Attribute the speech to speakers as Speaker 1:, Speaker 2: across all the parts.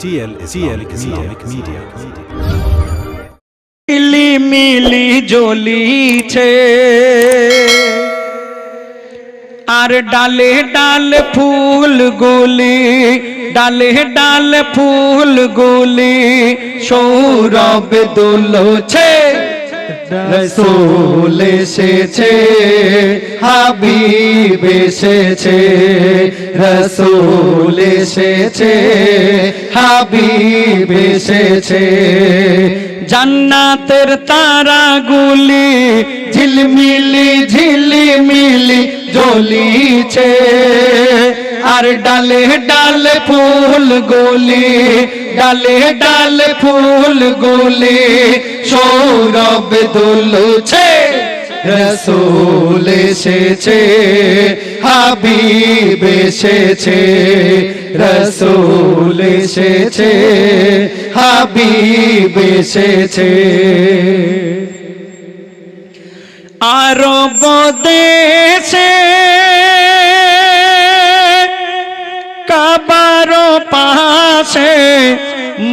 Speaker 1: TL Islamic Media.
Speaker 2: মিলি মিলি জ্বলিছে আর ডালে ডালে ফুলগুলি, ডালে ডালে ফুলগুলি সৌরভ দুলছে। রাসূল এসেছে, হাবিব এসেছে, রাসূল এসেছে, হাবিব এসেছে। জান্নাতের তারাগুলি ঝিলমিলি ঝিলিমিলি জ্বলিছে আর ডালে ডালে ফুলগুলি, ডালে ডালে ফুলগুলি সৌরভ দুলছে। রাসূল এসেছে, হাবিব এসেছে, রাসূল এসেছে, হাবিব এসেছে। আরব দেশে কাবার পাশে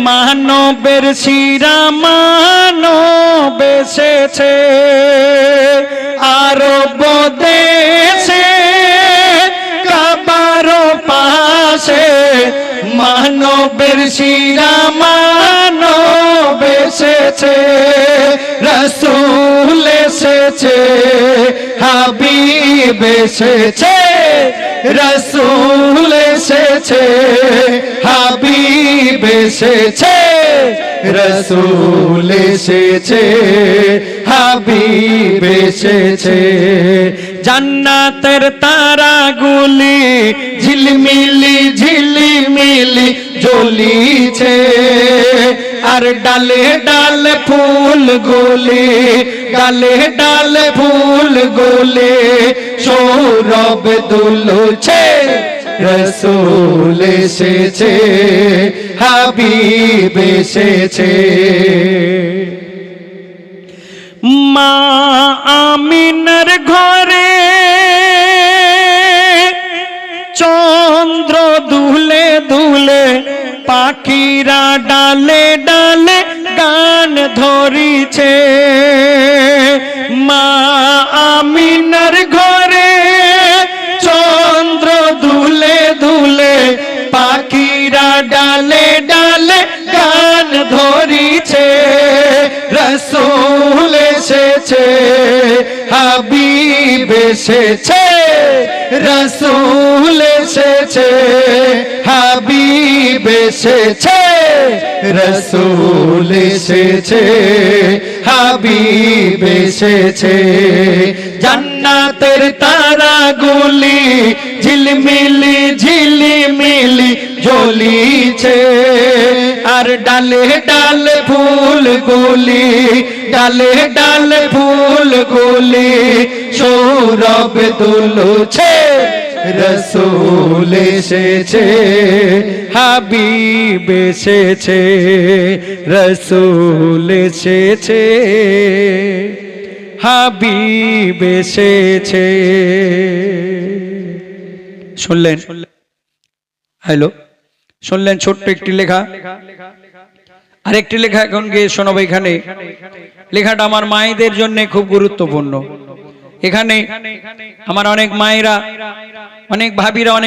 Speaker 2: মানবের শিরা মানব এসেছে। আরব দেশে কাবার পাশে মানবের শিরা মানব এসেছে। রাসূল এসেছে, হাবিব এসেছে, রাসূল এসেছে, হাবিব এসেছে, রাসূল এসেছে, হাবিব এসেছে। জান্নাতের তারাগুলি ঝিলমিলি ঝিলিমিলি জ্বলিছে আর ডালে ডালে ফুলগুলি, ডালে ডালে ফুলগুলি সৌরভ দুলছে। রাসূল এসেছে, হাবিব এসেছে। মা আমিনার ঘরে চন্দ্র দুলে দুলে, পাখিরা ডালে ডালে গান ধরিছে। মা আমিনার ঘরে চন্দ্র দুলে দুলে, পাখিরা ডালে ডালে গান ধরিছে। রাসূল এসেছে, হাবিব এসেছে, রাসূল এসেছে, হাবিব এসেছে, রাসূল এসেছে, হাবিব এসেছে। জান্নাতের তারাগুলি ঝিলমিলি ঝিলিমিলি জ্বলিছে আর ডালে ডালে ফুলগুলি, ডালে ডালে ফুলগুলি সৌরভ দুলছে। রাসূল এসেছে, হাবিব এসেছে, রাসূল এসেছে, হাবিব এসেছে। শুনলেন? হ্যালো, শুনলেন? ছোট্ট একটি লেখা, আরেকটি লেখা এখন গিয়ে শোনাবো। এখানে লেখাটা আমার মায়েদের জন্য খুব গুরুত্বপূর্ণ। এখানে আমার অনেক মায়েরা, অনেক ভাবিরা, অনেক